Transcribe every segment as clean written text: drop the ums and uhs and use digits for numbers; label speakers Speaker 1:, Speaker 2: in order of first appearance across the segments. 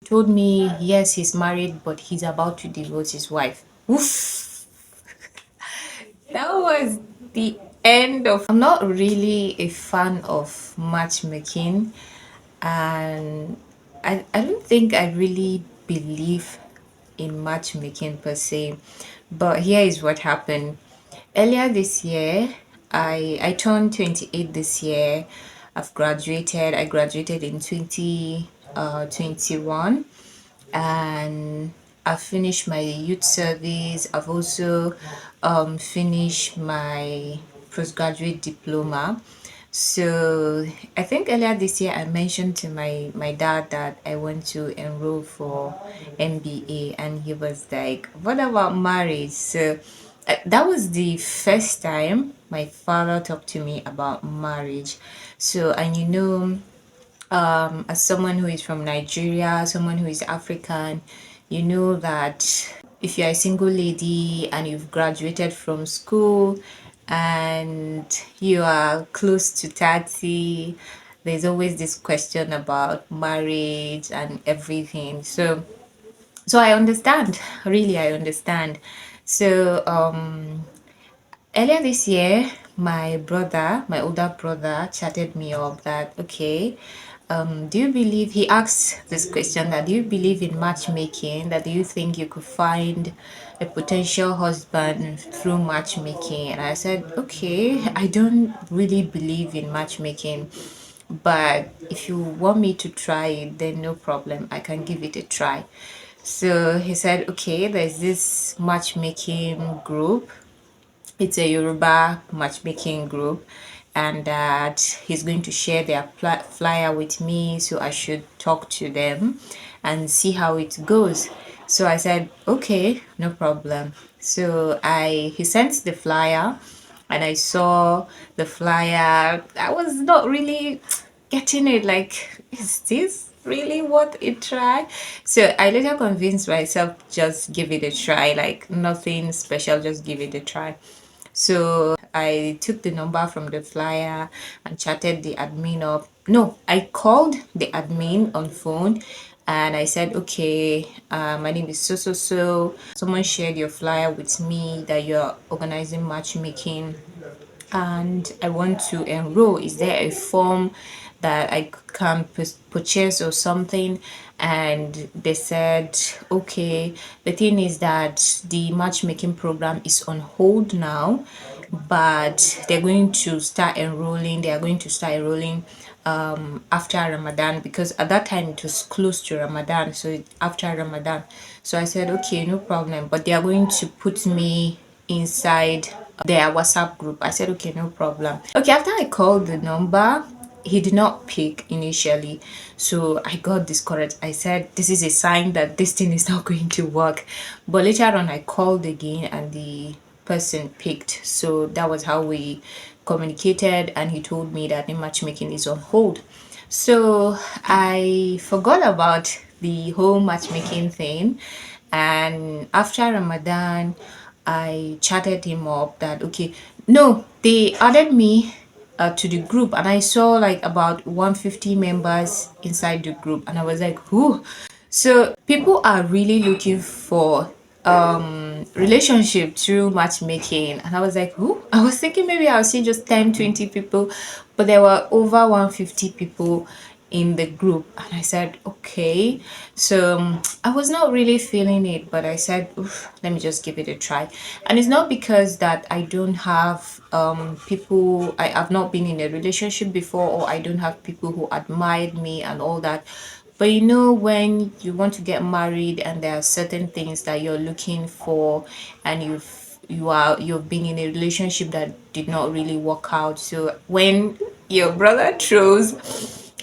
Speaker 1: told me, yes, he's married, but he's about to divorce his wife. Oof, that was the end of. I'm not really a fan of matchmaking, and I don't think I really believe in matchmaking per se. But here is what happened. Earlier this year, I turned 28 this year. I've graduated. I graduated in 2021, and I've finished my youth service. I've also finished my postgraduate diploma. So I think earlier this year I mentioned to my dad that I want to enroll for MBA, and he was like, "What about marriage?" So that was the first time my father talked to me about marriage. So, and as someone who is from Nigeria, someone who is African, you know that if you're a single lady and you've graduated from school and you are close to 30, there's always this question about marriage and everything. So I understand, really, I understand. So, earlier this year, my brother, my older brother, chatted me up that, okay, do you believe, he asked this question, that do you believe in matchmaking? That do you think you could find a potential husband through matchmaking? And I said, okay, I don't really believe in matchmaking, but if you want me to try it, then no problem, I can give it a try. So he said, okay, there's this matchmaking group. It's a Yoruba matchmaking group, and that he's going to share their flyer with me, so I should talk to them and see how it goes. So I said, okay, no problem. So I he sent the flyer, and I saw the flyer. I was not really getting it, like, is this really worth a try? So I later convinced myself, just give it a try, like nothing special, just give it a try. So I took the number from the flyer and chatted the admin up. No, I called the admin on phone, and I said, okay, my name is so so so. Someone shared your flyer with me that you're organizing matchmaking, and I want to enroll. Is there a form that I can purchase or something? And they said, okay, the thing is that the matchmaking program is on hold now, but they're going to start enrolling. They are going to start enrolling after Ramadan, because at that time it was close to Ramadan, so after Ramadan. So I said, okay, no problem, but they are going to put me inside their WhatsApp group. I said, okay, no problem. Okay, after I called the number, he did not pick initially. So I got discouraged. I said, this is a sign that this thing is not going to work. But later on, I called again and the person picked. So that was how we communicated, and he told me that the matchmaking is on hold. So I forgot about the whole matchmaking thing. And after Ramadan, I chatted him up that, okay, no, they added me to the group, and I saw like about 150 members inside the group, and I was like, who? So people are really looking for relationship through matchmaking, and I was like, who? I was thinking maybe I'll see just 10, 20 people, but there were over 150 people in the group, and I said, okay. So I was not really feeling it, but I said, "Oof, let me just give it a try." And it's not because that I don't have people, I have not been in a relationship before, or I don't have people who admired me and all that. But when you want to get married and there are certain things that you're looking for, and you've been in a relationship that did not really work out. So when your brother throws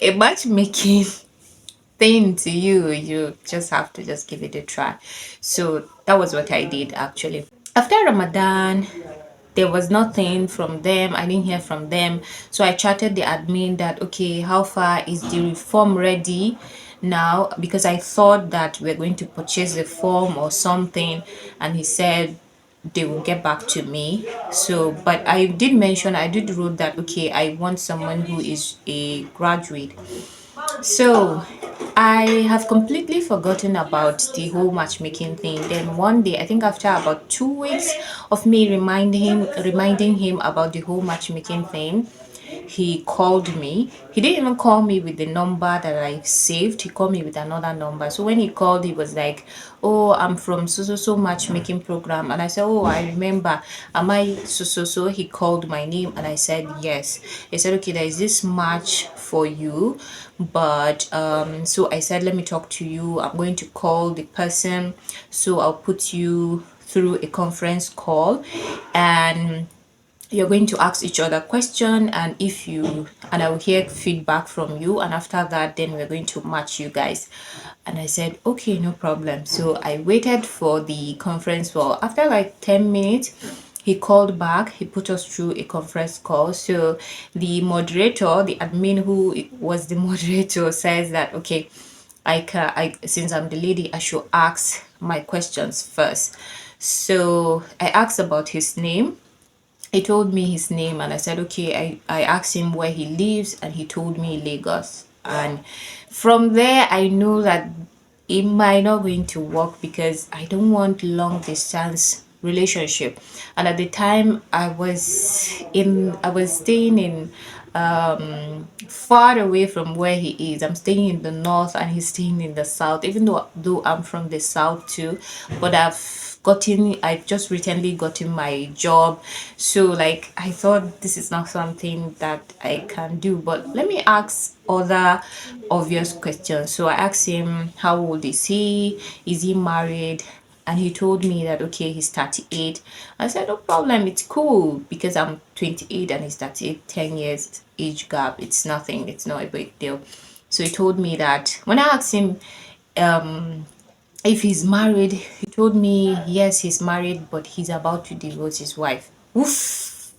Speaker 1: a matchmaking thing to you, you just have to just give it a try. So that was what I did actually. After Ramadan, there was nothing from them. I didn't hear from them. So I chatted the admin that, okay, how far is the form ready now? Because I thought that we're going to purchase a form or something. And he said they will get back to me. So, but I did wrote that, okay, I want someone who is a graduate. So I have completely forgotten about the whole matchmaking thing. Then one day, I think after about 2 weeks of me reminding him about the whole matchmaking thing, he called me. He didn't even call me with the number that I saved. He called me with another number. So when he called, he was like, "Oh, I'm from so so so matchmaking program." And I said, "Oh, I remember. Am I so so so?" He called my name and I said yes. He said, "Okay, there is this match for you." But so I said, "Let me talk to you. I'm going to call the person. So I'll put you through a conference call, and you're going to ask each other question, and if you and I will hear feedback from you, and after that then we're going to match you guys." And I said, "Okay, no problem." So I waited for the conference call. After like 10 minutes, he called back. He put us through a conference call. So the moderator, the admin who was the moderator, says that, "Okay, I since I'm the lady, I should ask my questions first." So I asked about his name. He told me his name and I said, "Okay." I asked him where he lives and he told me Lagos. And from there, I know that it might not going to work because I don't want long distance relationship. And at the time, I was staying in far away from where he is. I'm staying in the north and he's staying in the south, even though I'm from the south too. But I've just recently gotten my job. So like I thought this is not something that I can do. But let me ask other obvious questions. So I asked him, how old is he? Is he married? And he told me that, okay, he's 38. I said, no problem, it's cool because I'm 28 and he's 38, 10 years age gap. It's nothing, it's not a big deal. So he told me that when I asked him if he's married, he told me yes, he's married, but he's about to divorce his wife. Oof,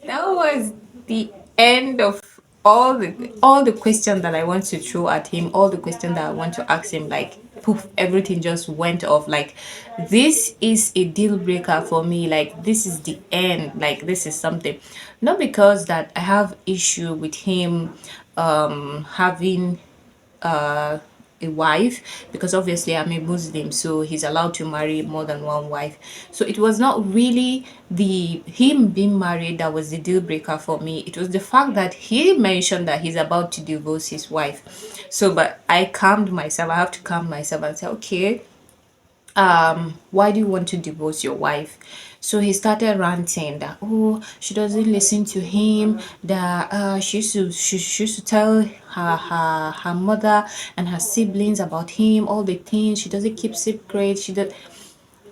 Speaker 1: that was the end of all the questions that I want to throw at him, all the questions that I want to ask him, like poof, everything just went off. Like this is a deal breaker for me. Like this is the end. Like this is something. Not because that I have issue with him having uh, a wife, because obviously I'm a Muslim, so he's allowed to marry more than one wife. So it was not really the him being married that was the deal breaker for me. It was the fact that he mentioned that he's about to divorce his wife. So, but I calmed myself. I have to calm myself and say, okay, why do you want to divorce your wife? So he started ranting that, oh, she doesn't listen to him, that she used to tell her mother and her siblings about him, all the things. She doesn't keep secrets. She does,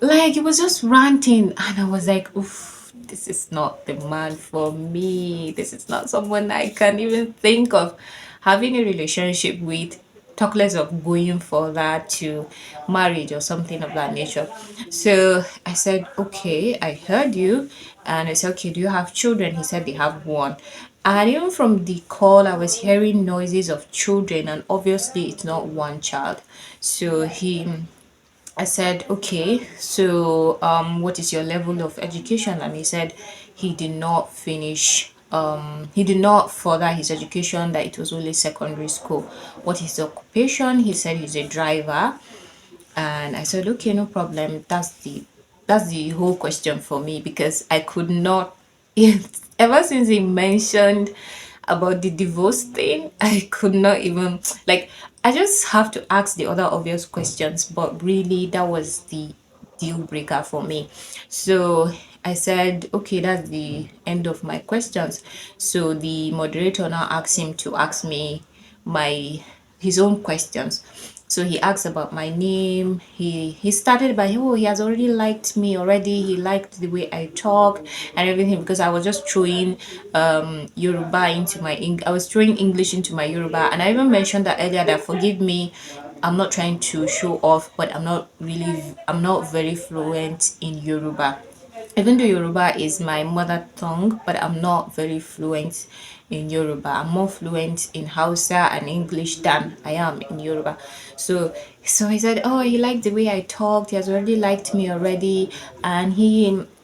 Speaker 1: like it was just ranting, and I was like, oof, this is not the man for me. This is not someone I can even think of having a relationship with, talk less of going for that to marriage or something of that nature. So I said, okay, I heard you. And I said, okay, do you have children? He said they have one. And even from the call, I was hearing noises of children, and obviously it's not one child. So I said, okay, so what is your level of education? And he said he did not finish, he did not further his education, that it was only secondary school. What is the occupation? He said he's a driver. And I said, okay, no problem. That's the whole question for me, because I could not ever since he mentioned about the divorce thing, I could not even, like, I just have to ask the other obvious questions, but really that was the deal breaker for me. So I said, okay, that's the end of my questions. So the moderator now asked him to ask me my his own questions. So he asked about my name. He started by, oh, he has already liked me already. He liked the way I talk and everything, because I was just throwing Yoruba into my I was throwing English into my Yoruba, and I even mentioned that earlier, that forgive me, I'm not trying to show off, but I'm not very fluent in Yoruba. even though Yoruba is my mother tongue, but I'm not very fluent in Yoruba. I'm more fluent in Hausa and English than I am in Yoruba. So he said, "Oh, he liked the way I talked. He has already liked me already, and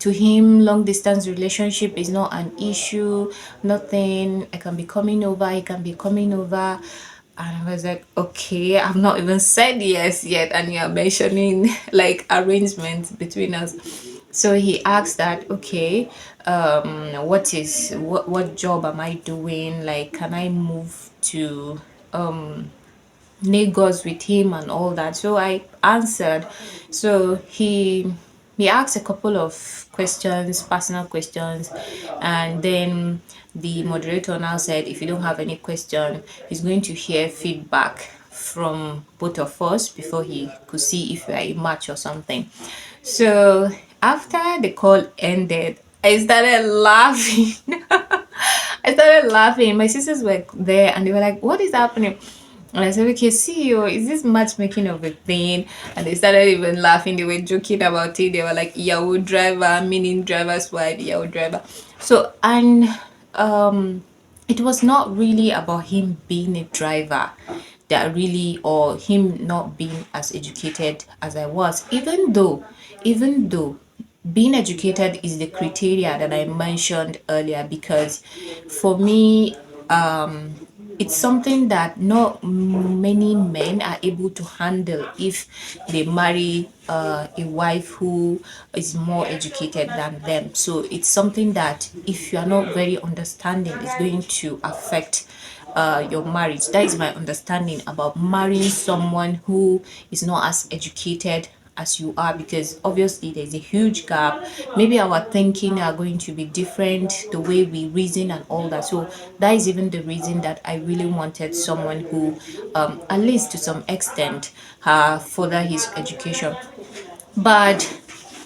Speaker 1: to him, long distance relationship is not an issue. Nothing. I can be coming over. He can be coming over." And I was like, okay, I've not even said yes yet, and you're mentioning like arrangements between us. So he asked that, okay, what job am I doing? Like, can I move to Lagos with him and all that? So I answered. So he asked a couple of questions, personal questions, and then the moderator now said, if you don't have any question, he's going to hear feedback from both of us before he could see if we are a match or something. So after the call ended, I started laughing. I started laughing. My sisters were there and they were like, "What is happening?" And I said, "Okay, CEO, is this matchmaking of a thing?" And they started even laughing. They were joking about it. They were like, "Yahoo driver," meaning driver's wife, Yahoo driver. So, and it was not really about him being a driver that really, or him not being as educated as I was, even though being educated is the criteria that I mentioned earlier, because for me, it's something that not many men are able to handle if they marry a wife who is more educated than them. So it's something that if you are not very understanding, it's going to affect your marriage. That is my understanding about marrying someone who is not as educated as you are, because obviously there's a huge gap. Maybe our thinking are going to be different, the way we reason and all that. So that is even the reason that I really wanted someone who at least to some extent further his education. But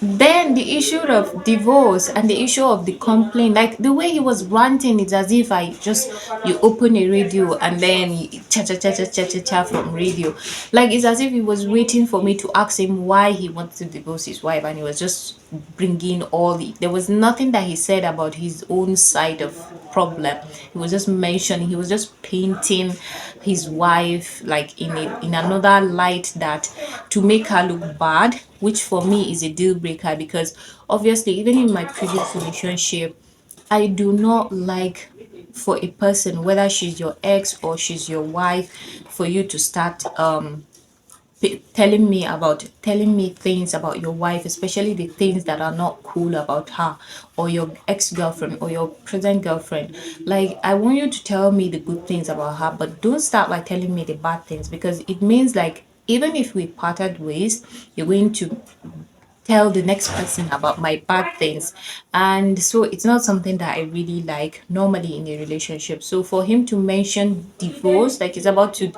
Speaker 1: then the issue of divorce and the issue of the complaint, like the way he was ranting, it's as if I just you open a radio and then cha cha cha cha cha cha cha from radio. Like it's as if he was waiting for me to ask him why he wanted to divorce his wife, and he was just bringing there was nothing that he said about his own side of problem. He was just mentioning, he was just painting his wife like in another light, that to make her look bad, which for me is a deal breaker, because obviously even in my previous relationship, I do not like for a person, whether she's your ex or she's your wife, for you to start telling me things about your wife, especially the things that are not cool about her, or your ex-girlfriend or your present girlfriend. Like, I want you to tell me the good things about her, but don't start by telling me the bad things, because it means like even if we parted ways, you're going to tell the next person about my bad things. And so it's not something that I really like normally in a relationship. So for him to mention divorce, like he's about to,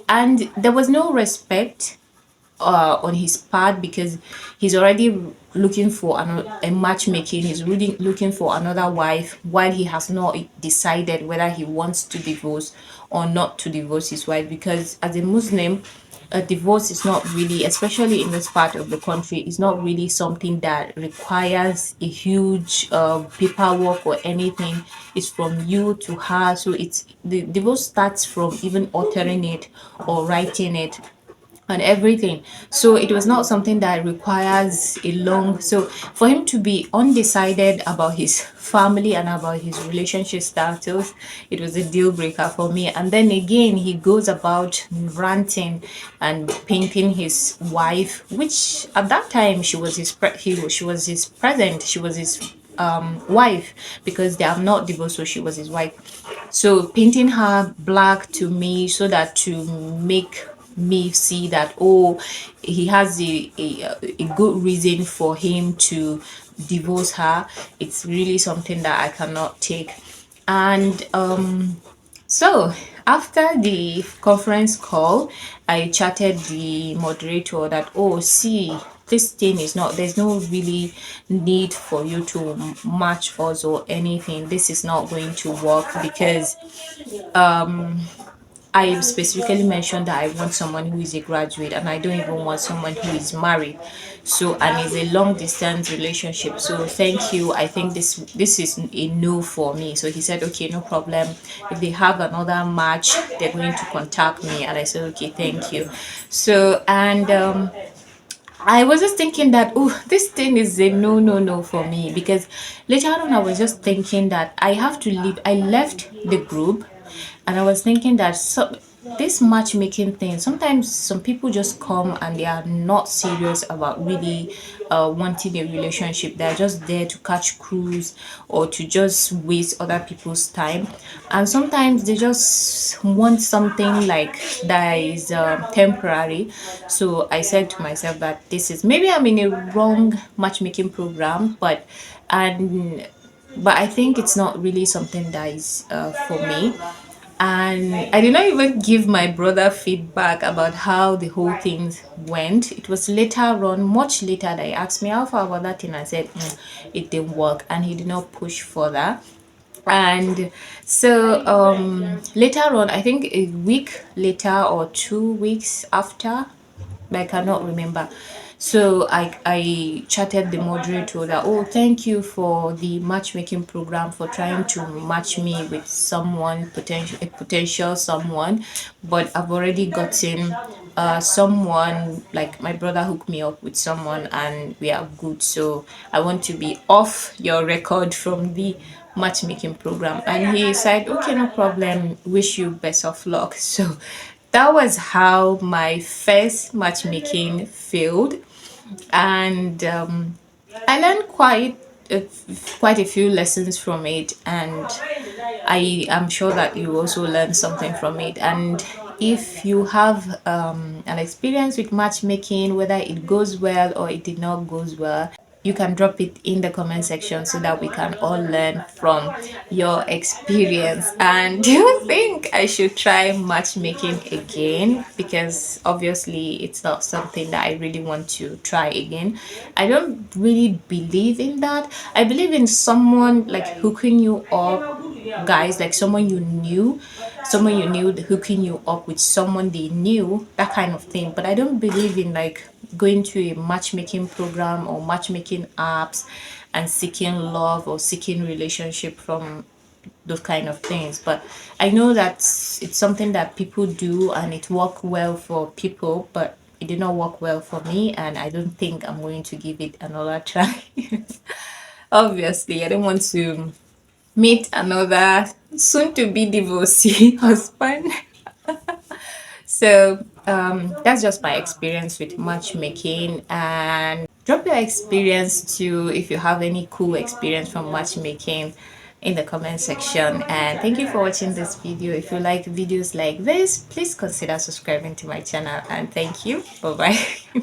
Speaker 1: and there was no respect on his part, because he's already looking for a matchmaking. He's really looking for another wife while he has not decided whether he wants to divorce or not to divorce his wife. Because as a Muslim, a divorce is not really, especially in this part of the country, is not really something that requires a huge paperwork or anything. It's from you to her. So it's the divorce starts from even altering it or writing it and everything. So it was not something that requires a long, so for him to be undecided about his family and about his relationship status, it was a deal breaker for me. And then again, he goes about ranting and painting his wife, which at that time she was she was his present, she was his wife, because they have not divorced, so she was his wife. So painting her black to me, so that to make me see that, oh, he has a good reason for him to divorce her. It's really something that I cannot take. And so after the conference call, I chatted the moderator that, oh, see, this thing is not, there's no really need for you to match us or anything. This is not going to work, because I specifically mentioned that I want someone who is a graduate, and I don't even want someone who is married. So, and it's a long distance relationship. So thank you. I think this is a no for me. So he said, okay, no problem. If they have another match, they're going to contact me. And I said, okay, thank you. So, and I was just thinking that, oh, this thing is a no, no, no for me, because later on I was just thinking that I have to leave. I left the group, and I was thinking that, so this matchmaking thing, sometimes some people just come and they are not serious about really wanting a relationship. They're just there to catch cruise or to just waste other people's time. And sometimes they just want something like that is temporary. So I said to myself that this is, maybe I'm in a wrong matchmaking program, but I think it's not really something that is for me. And I did not even give my brother feedback about how the whole thing went. It was later on, much later, that he asked me how far about that thing. I said, it didn't work, and he did not push further. And so later on, I think a week later or 2 weeks after, I cannot remember. So I chatted the moderator that, oh, thank you for the matchmaking program, for trying to match me with someone, potential someone, but I've already gotten someone, like my brother hooked me up with someone and we are good. So I want to be off your record from the matchmaking program. And he said, okay, no problem, wish you best of luck. So that was how my first matchmaking failed. And I learned quite a few lessons from it, and I am sure that you also learned something from it. And if you have an experience with matchmaking, whether it goes well or it did not goes well, you can drop it in the comment section so that we can all learn from your experience. And do you think I should try matchmaking again? Because obviously it's not something that I really want to try again. I don't really believe in that. I believe in someone like hooking you up, guys, like someone you knew hooking you up with someone they knew, that kind of thing. But I don't believe in like going to a matchmaking program or matchmaking apps and seeking love or seeking relationship from those kind of things. But I know that it's something that people do and it worked well for people, but it did not work well for me, and I don't think I'm going to give it another try. Obviously, I don't want to meet another soon to be divorcee husband. So that's just my experience with matchmaking. And drop your experience too if you have any cool experience from matchmaking in the comment section. And thank you for watching this video. If you like videos like this, please consider subscribing to my channel, and thank you. Bye bye.